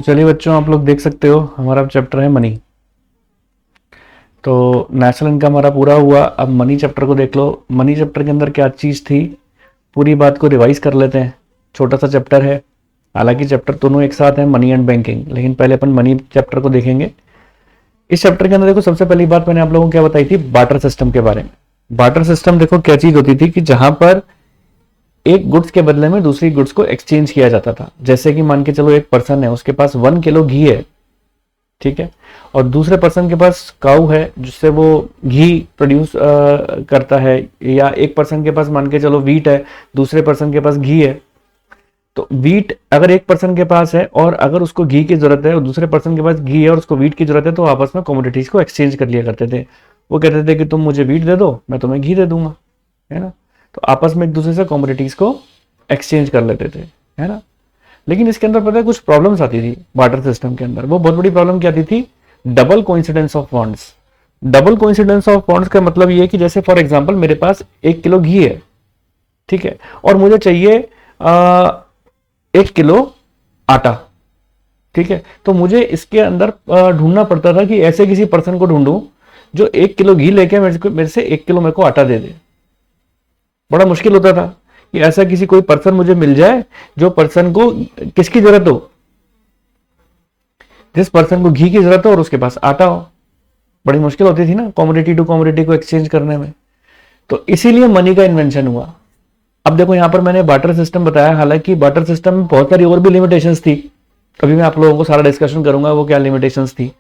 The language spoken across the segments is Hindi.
चलिए बच्चों, आप लोग देख सकते हो हमारा चैप्टर है मनी। तो नेशनल इनकम हमारा पूरा हुआ। अब मनी चैप्टर को देख लो। मनी चैप्टर के अंदर क्या चीज़ थी, पूरी बात को रिवाइज कर लेते हैं। छोटा सा चैप्टर है, हालांकि चैप्टर दोनों एक साथ हैं, मनी एंड बैंकिंग, लेकिन पहले अपन मनी चैप्टर को देखेंगे। इस चैप्टर के अंदर देखो, सबसे पहली बात मैंने आप लोगों को क्या बताई थी, बार्टर सिस्टम के बारे में। बार्टर सिस्टम देखो क्या चीज होती थी कि जहां पर एक गुड्स के बदले में दूसरी गुड्स को एक्सचेंज किया जाता था। जैसे कि मान के चलो एक पर्सन है, उसके पास 1 किलो घी है, ठीक है, और दूसरे पर्सन के पास काऊ है जिससे वो घी प्रोड्यूस करता है, या एक पर्सन के पास मान के चलो वीट है, दूसरे पर्सन के पास घी है। तो वीट अगर एक पर्सन के पास है और अगर उसको घी की जरूरत है और दूसरे पर्सन के पास घी है और उसको वीट की जरूरत है, तो आपस में कमोडिटीज को एक्सचेंज कर लिया करते थे। वो कहते थे कि तुम मुझे वीट दे दो, मैं तुम्हें घी दे दूंगा, है ना। तो आपस में एक दूसरे से कमोडिटीज को एक्सचेंज कर लेते थे, है ना। लेकिन इसके अंदर पता है कुछ प्रॉब्लम्स आती थी बार्टर सिस्टम के अंदर। वो बहुत बड़ी प्रॉब्लम क्या आती थी, double coincidence of funds. Double coincidence of funds का मतलब ये है कि जैसे फॉर एग्जांपल मेरे पास 1 किलो घी है, ठीक है, और मुझे चाहिए 1 किलो आटा, ठीक है। तो मुझे इसके अंदर ढूंढना पड़ता था कि ऐसे किसी पर्सन को ढूंढूं जो 1 किलो घी लेके मेरे से 1 किलो मेरे को आटा दे दे। बड़ा मुश्किल होता था कि ऐसा किसी कोई पर्सन मुझे मिल जाए जो पर्सन को किसकी जरूरत हो, जिस पर्सन को घी की जरूरत हो और उसके पास आटा हो। बड़ी मुश्किल होती थी ना कॉमोडिटी टू कॉमोडिटी को एक्सचेंज करने में। तो इसीलिए मनी का इन्वेंशन हुआ। अब देखो यहां पर मैंने बार्टर सिस्टम बताया, हालांकि बार्टर सिस्टम में बहुत सारी और भी लिमिटेशंस थी। अभी मैं आप लोगों को सारा डिस्कशन करूंगा वो क्या लिमिटेशंस थी।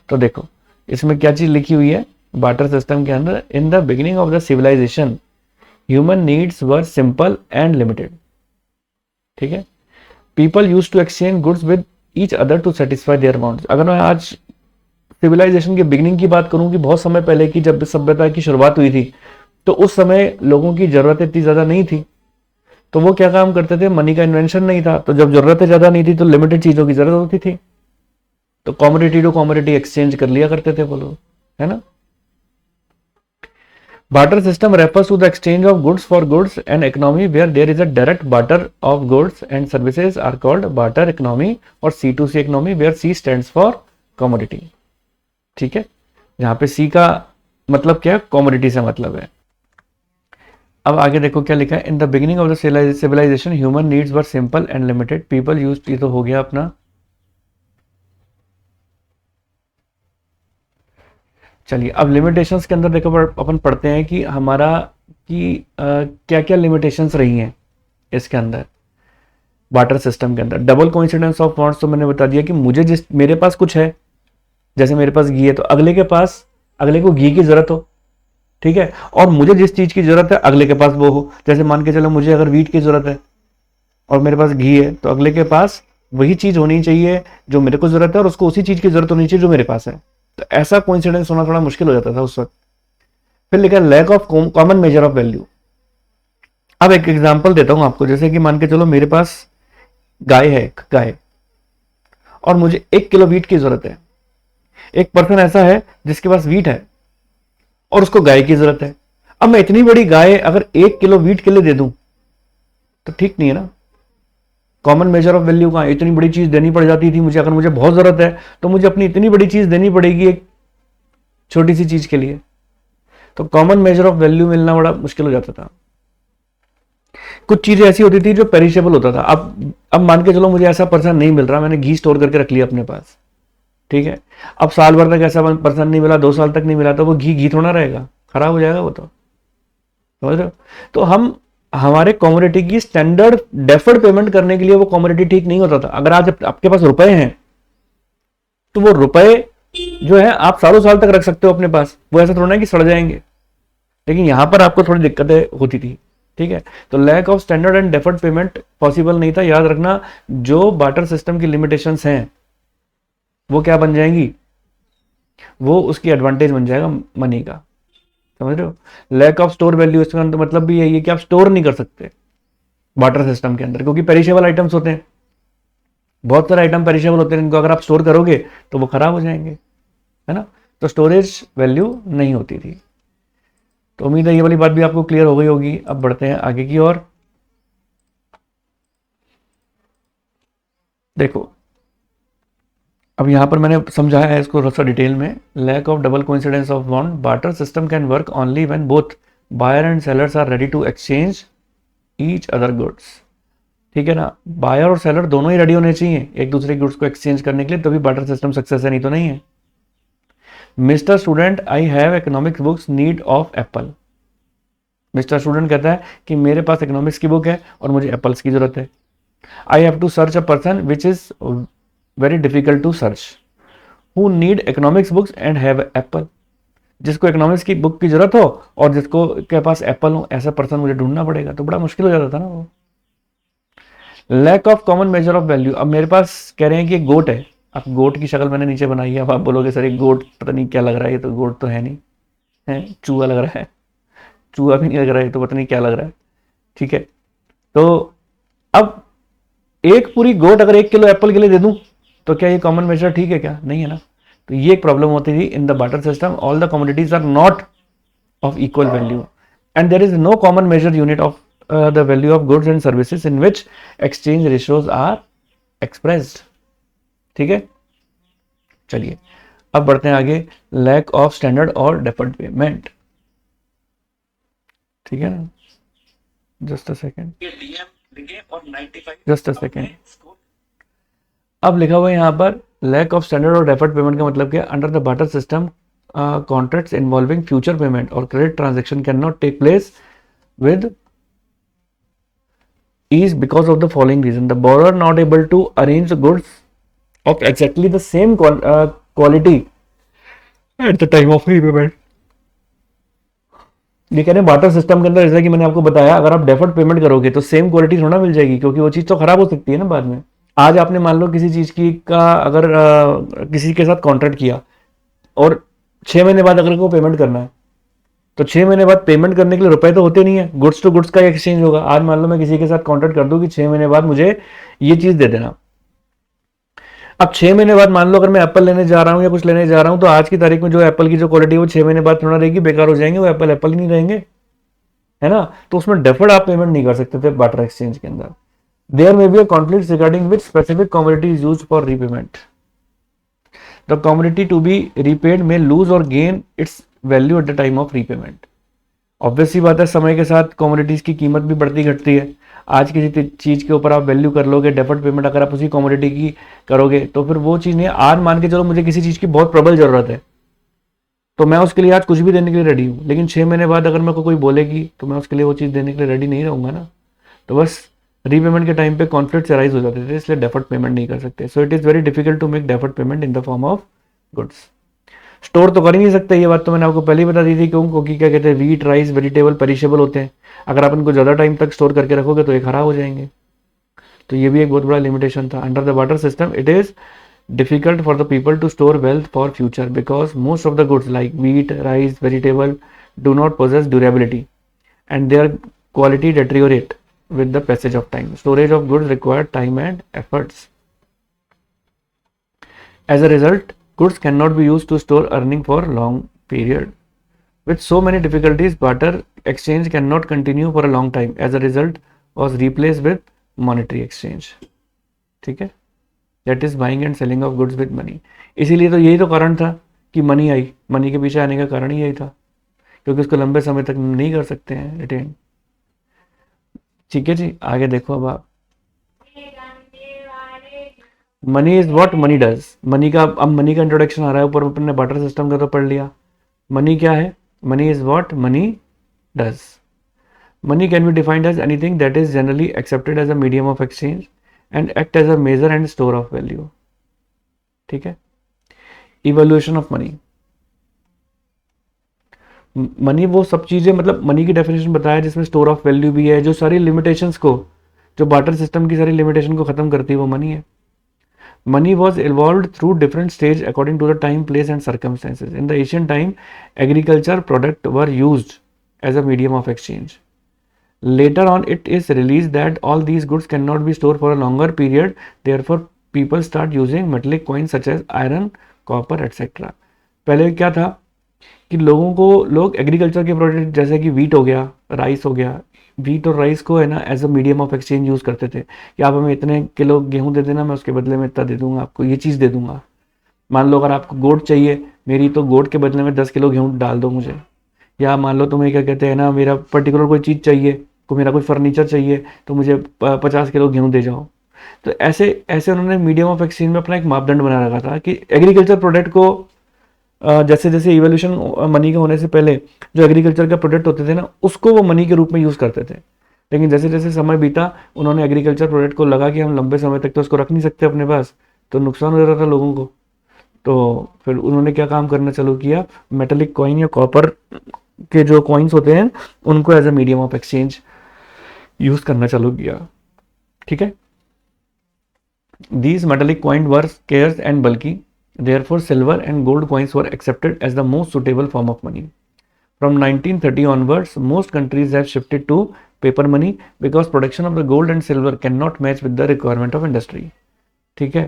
तो देखो इसमें क्या चीज लिखी हुई है बार्टर सिस्टम के अंदर, in the beginning of the civilization human needs were simple and limited, ठीक है। People use to exchange goods with each other to satisfy their wants. अगर मैं आज सिविलाइजेशन के बिगिनिंग की बात करूं कि बहुत समय पहले की जब सभ्यता की शुरुआत हुई थी, तो उस समय लोगों की जरूरतें इतनी ज्यादा नहीं थी। तो वो क्या काम करते थे, मनी का इन्वेंशन नहीं था, तो जब जरूरतें ज्यादा नहीं थी तो लिमिटेड चीजों की जरूरत होती थी, तो कॉमोडिटी टू कॉमोडिटी एक्सचेंज कर लिया करते थे वो लोग, है ना। Barter system refers to the exchange of goods for goods. An economy where there is a direct barter of goods and services are called barter economy, और C2C economy where C stands for commodity, ठीक है। यहाँ पे C का मतलब क्या है, commodity से मतलब है। अब आगे देखो क्या लिखा है, in the beginning of the civilization human needs were simple and limited people use, ये तो हो गया अपना। चलिए अब लिमिटेशंस के अंदर देखो अपन पढ़ते हैं कि हमारा कि क्या क्या लिमिटेशंस रही हैं इसके अंदर वाटर सिस्टम के अंदर। डबल कोइंसिडेंस ऑफ फंड्स तो मैंने बता दिया कि मुझे जिस मेरे पास कुछ है, जैसे मेरे पास घी है तो अगले के पास, अगले को घी की जरूरत हो, ठीक है, और मुझे जिस चीज की जरूरत है अगले के पास वो हो। जैसे मान के चलो मुझे अगर वीट की जरूरत है और मेरे पास घी है, तो अगले के पास वही चीज होनी चाहिए जो मेरे को जरूरत है और उसको उसी चीज की जरूरत होनी चाहिए जो मेरे पास है। तो ऐसा कोइंसिडेंस होना थोड़ा मुश्किल हो जाता था उस वक्त। फिर लिखा lack of common measure of value. अब एक एग्जांपल देता हूं आपको, जैसे कि मान के चलो मेरे पास गाय है, एक गाय, और मुझे 1 किलो वीट की जरूरत है। एक पर्सन ऐसा है जिसके पास वीट है और उसको गाय की जरूरत है। अब मैं इतनी बड़ी गाय अगर 1 किलो वीट के लिए दे दूं तो ठीक नहीं है ना। कॉमन मेजर ऑफ वैल्यू का इतनी बड़ी चीज देनी पड़ जाती थी मुझे, अगर मुझे बहुत जरूरत है तो मुझे अपनी इतनी बड़ी चीज देनी पड़ेगी एक छोटी सी चीज के लिए। तो कॉमन मेजर ऑफ वैल्यू मिलना बड़ा मुश्किल हो जाता था। कुछ चीजें ऐसी होती थी जो पेरिशेबल होता था। अब मान के चलो मुझे ऐसा पर्सन नहीं मिल रहा, मैंने घी स्टोर करके रख लिया अपने पास, ठीक है। अब साल भर तक ऐसा पर्सन नहीं मिला, 2 साल तक नहीं मिला, तो वो घी घी थोड़ा रहेगा, खराब हो जाएगा वो तो, समझ रहे हो। तो हम हमारे कॉमोडिटी की स्टैंडर्ड डेफर्ड पेमेंट करने के लिए वो कॉमोडिटी ठीक नहीं होता था। अगर आज आपके पास रुपए हैं तो वो रुपए जो है आप सालों साल तक रख सकते हो अपने पास, वो ऐसा थोड़ा है कि सड़ जाएंगे। लेकिन यहां पर आपको थोड़ी दिक्कतें होती थी, ठीक है। तो lack of standard and deferred payment possible नहीं था। याद रखना जो बार्टर सिस्टम की लिमिटेशंस हैं वो क्या बन जाएंगी, वो उसकी एडवांटेज बन जाएगा मनी का, समझ रहे हो। लैक ऑफ स्टोर वैल्यू, इसका मतलब भी यही है कि आप स्टोर नहीं कर सकते बार्टर सिस्टम के अंदर, क्योंकि पेरिशेबल आइटम्स होते हैं, बहुत सारे आइटम पेरिशेबल होते हैं, इनको अगर आप स्टोर करोगे तो वो खराब हो जाएंगे, है ना। तो स्टोरेज वैल्यू नहीं होती थी। तो उम्मीद है ये वाली बात भी आपको क्लियर हो गई होगी। अब बढ़ते हैं आगे की ओर। देखो अब यहाँ पर मैंने समझाया है इसको थोड़ा सा डिटेल में. Lack of double coincidence of bond, barter system can work only when both buyer and sellers are ready to exchange each other goods. ठीक है ना, बायर और सेलर दोनों ही रेडी होने चाहिए एक दूसरे के गुड्स को एक्सचेंज करने के लिए, तभी बार्टर सिस्टम सक्सेस है, नहीं तो नहीं है. Mister student I have economics books need of Apple. Mister student कहता है कि मेरे पास इकोनॉमिक्स की बुक है और मुझे एप्पल्स की जरूरत है. I have to search a person which is very difficult to search, who need economics books and have apple. जिसको इकोनॉमिक्स की बुक की जरूरत हो और जिसको के पास एप्पल हो, ऐसा पर्सन मुझे ढूंढना पड़ेगा, तो बड़ा मुश्किल हो जाता था ना वो. Lack of common measure of value. अब मेरे पास कह रहे हैं कि एक गोट है, अब गोट की शक्ल मैंने नीचे बनाई है, अब आप बोलोगे सर एक गोट पता नहीं क्या लग रहा है, ये तो गोट तो है नहीं, है चूहा लग रहा है. चूहा भी नहीं लग रहा है, तो पता नहीं क्या लग रहा है. ठीक है, तो अब एक पूरी गोट अगर 1 किलो एप्पल के लिए दे दूं तो क्या ये कॉमन मेजर ठीक है क्या? नहीं है ना. तो ये एक प्रॉब्लम होती थी in the barter system. All the commodities are not of equal value and there is no common measure unit of the value of goods and services in which exchange ratios are expressed. ठीक है, चलिए अब बढ़ते हैं आगे. लैक ऑफ स्टैंडर्ड और डेफर्ड पेमेंट. ठीक है ना, just a second, just a second. अब लिखा हुआ है यहाँ पर लैक ऑफ स्टैंडर्ड और डेफर्ड पेमेंट का मतलब क्या? Under the barter system contracts involving future payment और credit transaction can not take place with ease because of the following reason. The borrower not able to arrange the goods of exactly the same quality at the time of repayment. ये कह रहे हैं बार्टर सिस्टम के अंदर, जैसा कि मैंने आपको बताया, अगर आप डेफर्ड पेमेंट करोगे तो सेम क्वालिटी थोड़ा मिल जाएगी, क्योंकि वो चीज़ तो खराब हो सकती है ना बाद में. आज आपने मान लो किसी चीज़ की का अगर किसी के साथ कॉन्ट्रैक्ट किया और 6 महीने बाद अगर को पेमेंट करना है, तो 6 महीने बाद पेमेंट करने के लिए रुपए तो होते नहीं है, गुड्स टू गुड्स का एक्सचेंज होगा. आज मान लो मैं किसी के साथ कॉन्ट्रैक्ट कर दूं कि 6 महीने बाद मुझे ये चीज़ दे देना. अब 6 महीने बाद मान लो अगर मैं एप्पल लेने जा रहा हूँ या कुछ लेने जा रहा हूँ, तो आज की तारीख में जो एप्पल की जो क्वालिटी है वो 6 महीने बाद थोड़ा रहेगी, बेकार हो जाएंगे, वो एप्पल एप्पल ही नहीं रहेंगे, है ना. तो उसमें डेफर्ड आप पेमेंट नहीं कर सकते थे बार्टर एक्सचेंज के अंदर. There may be a conflict regarding which specific commodity is used for repayment. The commodity to be repaid may lose और gain its value at the time of repayment. Obvious सी बात है, समय के साथ कमोडिटीज की कीमत भी बढ़ती घटती है. आज किसी चीज़ के ऊपर आप वैल्यू कर लोगे, डेफर्ड पेमेंट अगर आप उसी कमोडिटी की करोगे तो फिर वो चीज़ नहीं. आज मान के चलो मुझे किसी चीज़ की बहुत प्रबल ज़रूरत है, तो मैं उसके लिए आज कुछ भी देने के लिए रेडी हूँ, लेकिन 6 महीने बाद अगर मेरे को कोई बोलेगी तो मैं उसके लिए वो चीज़ देने के लिए रेडी नहीं रहूँगा ना. तो बस रीपेमेंट के टाइम पे कॉन्फ्लिक्ट अराइज हो जाते थे, इसलिए डेफर्ड पेमेंट नहीं कर सकते. So it is very difficult to make deferred payment in the form of goods. Store तो कर ही नहीं सकते, ये बात तो मैंने आपको पहले ही बता दी थी. क्यों? क्योंकि क्या कहते हैं, वीट राइस वेजिटेबल पेरिशेबल होते हैं. अगर आप इनको ज़्यादा टाइम तक स्टोर करके रखोगे तो ये खराब हो जाएंगे. तो ये भी एक बहुत बड़ा लिमिटेशन था. Under the barter system it is difficult for the people to store wealth for future because most of the goods like wheat, rice, vegetable do not possess durability and their quality deteriorate with the passage of time. Storage of goods require time and efforts. As a result, goods cannot be used to store earning for long period. With so many difficulties, barter exchange cannot continue for a long time. As a result, was replaced with monetary exchange. ठीक है, that is buying and selling of goods with money. इसीलिए तो यही तो कारण था कि मनी आई. मनी के पीछे आने का कारण ही यही था, क्योंकि उसको लंबे समय तक नहीं कर सकते हैं रिटेन. ठीक है जी, आगे देखो. अब आप money is what money does. Money का अब मनी का इंट्रोडक्शन आ रहा है ऊपर. अपन ने बार्टर सिस्टम का तो पढ़ लिया. मनी क्या है? Money is what money does. Money can be defined as anything that is generally accepted as a medium of exchange and act as a measure and store of value. ठीक है. Evolution of money. मनी वो सब चीजें, मतलब मनी की डेफिनेशन बताया जिसमें स्टोर ऑफ वैल्यू भी है. जो सारी लिमिटेशंस को, जो बार्टर सिस्टम की सारी लिमिटेशन को खत्म करती है वो मनी है. Money was evolve through different stage according to the time, place and circumstances. In the Asian time agriculture product were used as a medium of exchange. Later on, it is realized that all these goods cannot be stored for a longer period. Therefore, people start using metallic coins such as iron, copper, etc. पहले क्या था कि लोग एग्रीकल्चर के प्रोडक्ट जैसे कि वीट हो गया, राइस हो गया, वीट और राइस को है ना as a medium of exchange use करते थे कि आप हमें इतने किलो गेहूं दे देना, मैं उसके बदले में इतना दे दूंगा, आपको ये चीज़ दे दूंगा. मान लो अगर आपको गोट चाहिए, मेरी तो गोट के बदले में 10 किलो गेहूँ डाल दो मुझे। या मान लो तुम्हें क्या कहते हैं ना, मेरा पर्टिकुलर कोई चीज़ चाहिए, को मेरा कोई फर्नीचर चाहिए, तो मुझे 50 किलो गेहूँ दे जाओ। तो ऐसे ऐसे उन्होंने मीडियम ऑफ एक्सचेंज में अपना एक मापदंड बना रखा था कि एग्रीकल्चर प्रोडक्ट को जैसे जैसे इवोल्यूशन मनी के होने से पहले जो एग्रीकल्चर का प्रोडक्ट होते थे ना, उसको वो मनी के रूप में यूज़ करते थे। लेकिन जैसे जैसे समय बीता, उन्होंने एग्रीकल्चर प्रोडक्ट को लगा कि हम लंबे समय तक तो उसको रख नहीं सकते अपने पास, तो नुकसान हो रहा था लोगों को। तो फिर उन्होंने क्या काम करना चालू किया, मेटेलिक कॉइन या कॉपर के जो कॉइन्स होते हैं उनको as a medium of exchange use करना चालू किया। ठीक है, these metallic coin were scarce and bulky, therefore silver and gold coins were accepted as the most suitable form of money. From 1930 onwards, most countries have shifted to paper money because production of the gold and silver cannot match with the requirement of industry. ठीक है,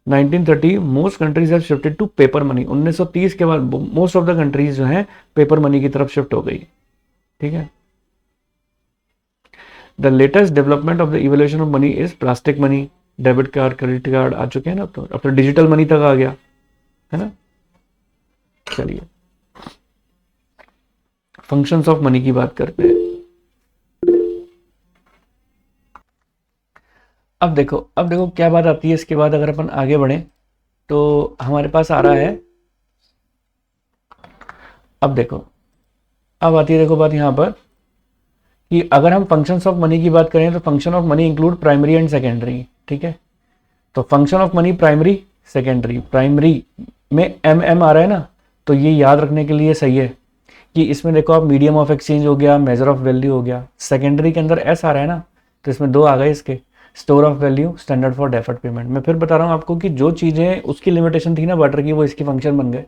1930 most countries have shifted to paper money. 1930 के बाद मोस्ट ऑफ द कंट्रीज जो हैं पेपर मनी की तरफ शिफ्ट हो गई। ठीक है, the latest development of the evolution of money is plastic money, debit card, credit card आ चुके हैं ना, अब तो डिजिटल मनी तक आ गया है ना। चलिए फंक्शंस ऑफ मनी की बात करते हैं। अब देखो क्या बात आती है इसके बाद, अगर अपन आगे बढ़े तो हमारे पास आ रहा है, अब देखो अब आती है देखो बात यहाँ पर कि अगर हम फंक्शंस ऑफ मनी की बात करें तो function of money include primary and secondary. ठीक है, तो function of money primary secondary, primary में एम आ रहा है ना, तो ये याद रखने के लिए सही है कि इसमें देखो आप मीडियम ऑफ एक्सचेंज हो गया, मेजर ऑफ वैल्यू हो गया। सेकेंडरी के अंदर एस आ रहा है ना, तो इसमें दो आ गए इसके, store of value, standard for deferred payment. मैं फिर बता रहा हूँ आपको कि जो चीज़ें उसकी लिमिटेशन थी ना बार्टर की, वो इसकी फंक्शन बन गए,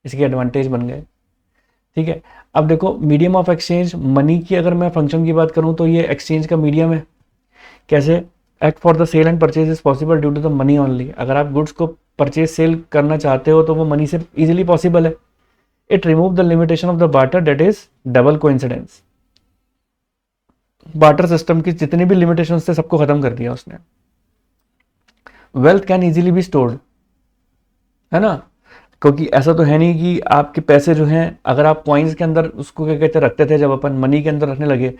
इसके एडवांटेज बन गए। ठीक है, अब देखो मीडियम ऑफ एक्सचेंज मनी की अगर मैं फंक्शन की बात करूँ तो ये एक्सचेंज का मीडियम है। कैसे? Act for the sale and purchase is possible due to the money only. अगर आप गुड्स को परचेज सेल करना चाहते हो तो वो मनी से इजीली पॉसिबल है। It remove the limitation of the barter, that is double coincidence. Barter system की जितने भी लिमिटेशन थे सबको खत्म कर दिया उसने। Wealth can easily be stored, है ना, क्योंकि ऐसा तो है नहीं कि आपके पैसे जो हैं अगर आप कॉइन्स के अंदर उसको क्या कहते रखते थे, जब अपन मनी के अंदर रखने लगे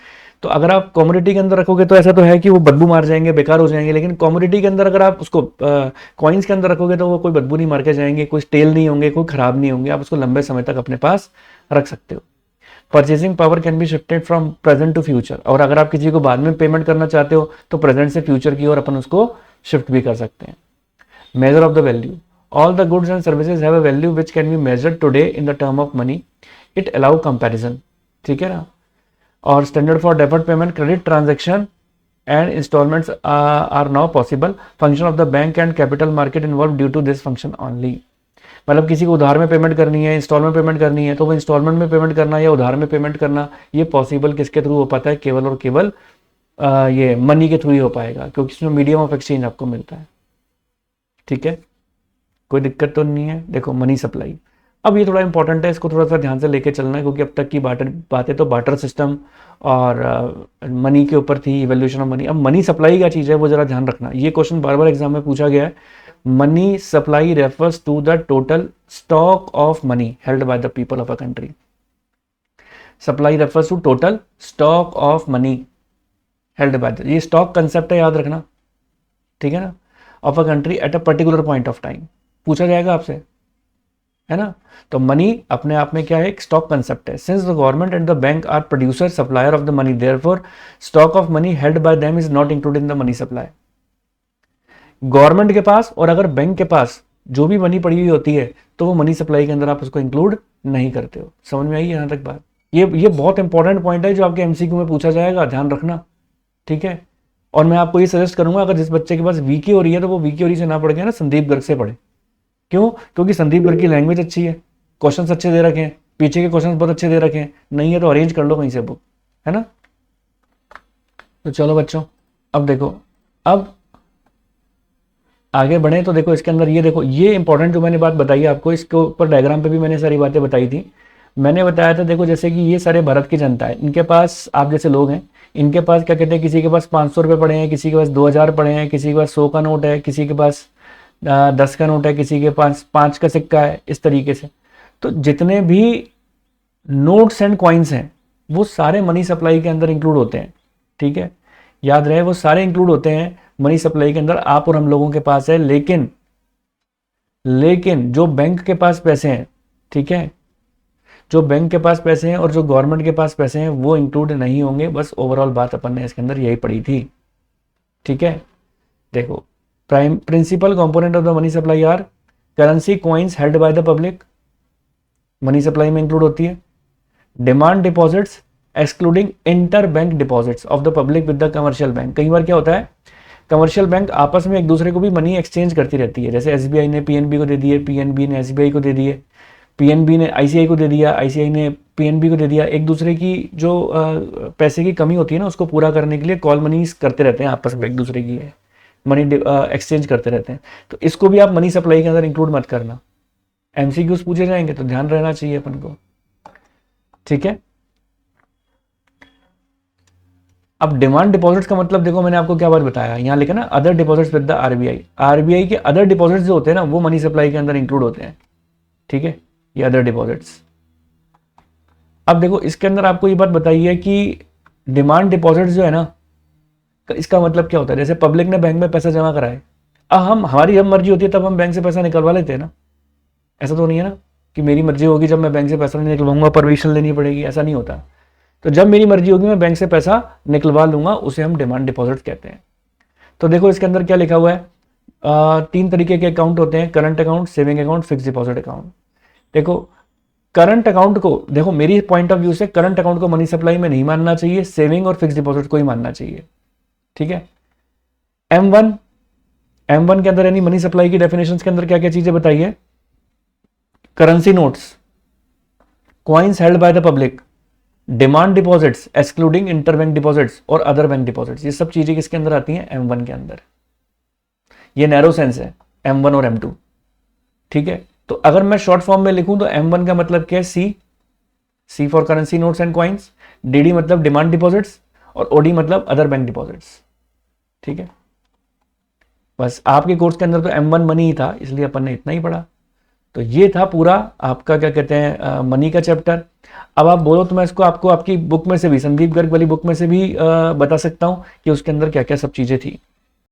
तो अगर आप कमोडिटी के अंदर रखोगे तो ऐसा तो है कि वो बदबू मार जाएंगे, बेकार हो जाएंगे। लेकिन कमोडिटी के अंदर अगर आप उसको कॉइन्स के अंदर रखोगे तो वो कोई बदबू नहीं मार के जाएंगे, कोई स्टेल नहीं होंगे, कोई खराब नहीं होंगे, आप उसको लंबे समय तक अपने पास रख सकते हो। Purchasing power can be shifted from present to future, और अगर आप किसी को बाद में पेमेंट करना चाहते हो तो प्रेजेंट से फ्यूचर की ओर अपन उसको शिफ्ट भी कर सकते हैं। Measure of the value, all the goods and services have a value which can be measured today in the term of money. It allow comparison, ठीक है ना। और standard for deferred payment, credit transaction and installments are now possible. Function of the bank and capital market involved due to this function only. मतलब किसी को उधार में पेमेंट करनी है, इंस्टॉलमेंट पेमेंट करनी है, तो वो इंस्टॉलमेंट में पेमेंट करना या उधार में पेमेंट करना ये पॉसिबल किसके थ्रू हो पाता है? केवल और केवल ये मनी के थ्रू ही हो पाएगा, क्योंकि इसमें मीडियम ऑफ एक्सचेंज आपको मिलता है। ठीक है, कोई दिक्कत तो नहीं है। देखो मनी सप्लाई, अब ये थोड़ा इंपॉर्टेंट है, इसको थोड़ा सा ध्यान से लेके चलना है, क्योंकि अब तक की बातें तो बार्टर सिस्टम और मनी के ऊपर थी, इवोल्यूशन ऑफ मनी। अब मनी सप्लाई क्या चीज़ है वो जरा ध्यान रखना। ये क्वेश्चन बार बार एग्जाम में पूछा गया है। Money supply refers to the total stock of money held by the people of a country. Supply refers to total stock of money held by the, ये स्टॉक कंसेप्ट है, याद रखना, ठीक है ना, of a country at a particular point of time पूछा जाएगा आपसे, है ना। तो मनी अपने आप में क्या है? एक स्टॉक कंसेप्ट है। Since the government and the bank are producer supplier of the money, therefore stock of money held by them is not included in the money supply. Government के पास और अगर बैंक के पास जो भी मनी पड़ी हुई होती है तो वो मनी सप्लाई के अंदर आप उसको इंक्लूड नहीं करते हो। समझ में आई यहाँ तक बात? ये बहुत इंपॉर्टेंट पॉइंट है जो आपके एमसीक्यू में पूछा जाएगा, ध्यान रखना, ठीक है। और मैं आपको ये सजेस्ट करूंगा, अगर जिस बच्चे के पास वीकी हो रही है तो वो वीकी हो रही से ना पढ़ के ना संदीप गर्ग से पढ़े। क्यों? क्योंकि संदीप गर्ग की लैंग्वेज अच्छी है, क्वेश्चंस अच्छे दे रखे हैं, पीछे के क्वेश्चंस बहुत अच्छे दे रखे हैं। नहीं है तो अरेंज कर लो कहीं से बुक, है ना। तो चलो बच्चों, अब देखो, अब आगे बढ़े तो देखो इसके अंदर ये देखो, ये इंपॉर्टेंट जो मैंने बात बताई आपको, इसके ऊपर डायग्राम पे भी मैंने सारी बातें बताई थी। मैंने बताया था देखो, जैसे कि ये सारे भारत की जनता है, इनके पास आप जैसे लोग हैं, इनके पास क्या कहते हैं, किसी के पास 500 रुपये पड़े हैं, किसी के पास 2000 पड़े हैं, किसी के पास 100 का नोट है, किसी के पास 10 का नोट है, किसी के पास 5 का सिक्का है, इस तरीके से। तो जितने भी नोट्स एंड कॉइन्स हैं वो सारे मनी सप्लाई के अंदर इंक्लूड होते हैं, ठीक है, याद रहे वो सारे इंक्लूड होते हैं मनी सप्लाई के अंदर, आप और हम लोगों के पास है। लेकिन जो बैंक के पास पैसे हैं, ठीक है, जो बैंक के पास पैसे हैं और जो गवर्नमेंट के पास पैसे हैं वो इंक्लूड नहीं होंगे। बस ओवरऑल बात अपन ने इसके अंदर यही पढ़ी थी, ठीक है। देखो, prime principle component of the money supply are currency coins held by the public, money supply में इंक्लूड होती है। Demand deposits excluding inter bank deposits of the public with the commercial bank. कई बार क्या होता है, कमर्शियल बैंक आपस में एक दूसरे को भी मनी एक्सचेंज करती रहती है, जैसे एसबीआई ने पीएनबी को दे दिए, पीएनबी ने एसबीआई को दे दिए, पीएनबी ने आईसीआई को दे दिया, आईसीआई ने पीएनबी को दे दिया। एक दूसरे की जो पैसे की कमी होती है ना उसको पूरा करने के लिए कॉल मनीज करते रहते हैं आपस में, एक दूसरे की मनी एक्सचेंज करते रहते हैं। तो इसको भी आप मनी सप्लाई के अंदर इंक्लूड मत करना, एमसीक्यूज पूछे जाएंगे तो ध्यान रहना चाहिए अपन को, ठीक है। अब डिमांड डिपॉजिट्स का मतलब देखो, मैंने आपको क्या बात बताया, यहाँ लिखा ना other deposits with the RBI. RBI के अदर डिपॉजिट्स जो होते हैं ना वो मनी सप्लाई के अंदर इंक्लूड होते हैं, ठीक है, ये अदर डिपॉजिट्स। अब देखो इसके अंदर आपको ये बात बताई है कि डिमांड डिपॉजिट्स जो है ना, इसका मतलब क्या होता है, जैसे पब्लिक ने बैंक में पैसा जमा करा है, अब हमारी जब मर्जी होती है तब हम बैंक से पैसा निकलवा लेते हैं ना। ऐसा तो नहीं है ना कि मेरी मर्जी होगी जब मैं बैंक से पैसा नहीं निकलवाऊंगा परमिशन लेनी पड़ेगी, ऐसा नहीं होता। तो जब मेरी मर्जी होगी मैं बैंक से पैसा निकलवा लूंगा, उसे हम डिमांड डिपॉजिट कहते हैं। तो देखो इसके अंदर क्या लिखा हुआ है, 3 तरीके के अकाउंट होते हैं, current account, saving account, fix deposit account. देखो करंट अकाउंट को, देखो मेरी पॉइंट ऑफ व्यू से करंट अकाउंट को मनी सप्लाई में नहीं मानना चाहिए, सेविंग और फिक्स डिपॉजिट को ही मानना चाहिए, ठीक है। M1 के अंदर यानी मनी सप्लाई की डेफिनेशंस के अंदर क्या क्या चीजें बताई है, currency notes, coins held by the public, demand deposits excluding interbank deposits और अदर बैंक डिपॉजिट्स, ये सब चीजें किसके अंदर आती हैं, M1 के अंदर। ये नैरो सेंस है M1 और M2, ठीक है। तो अगर मैं शॉर्ट फॉर्म में लिखूं तो M1 का मतलब क्या है, C for currency notes and coins, DD मतलब डिमांड डिपॉजिट्स और OD मतलब अदर बैंक डिपॉजिट्स, ठीक है। बस आपके कोर्स के अंदर तो M1 मनी ही था, इसलिए अपन ने इतना ही पढ़ा। तो ये था पूरा आपका क्या कहते हैं मनी का चैप्टर। अब आप बोलो तो मैं इसको आपको आपकी बुक में से भी, संदीप गर्ग वाली बुक में से भी बता सकता हूँ कि उसके अंदर क्या क्या सब चीज़ें थी।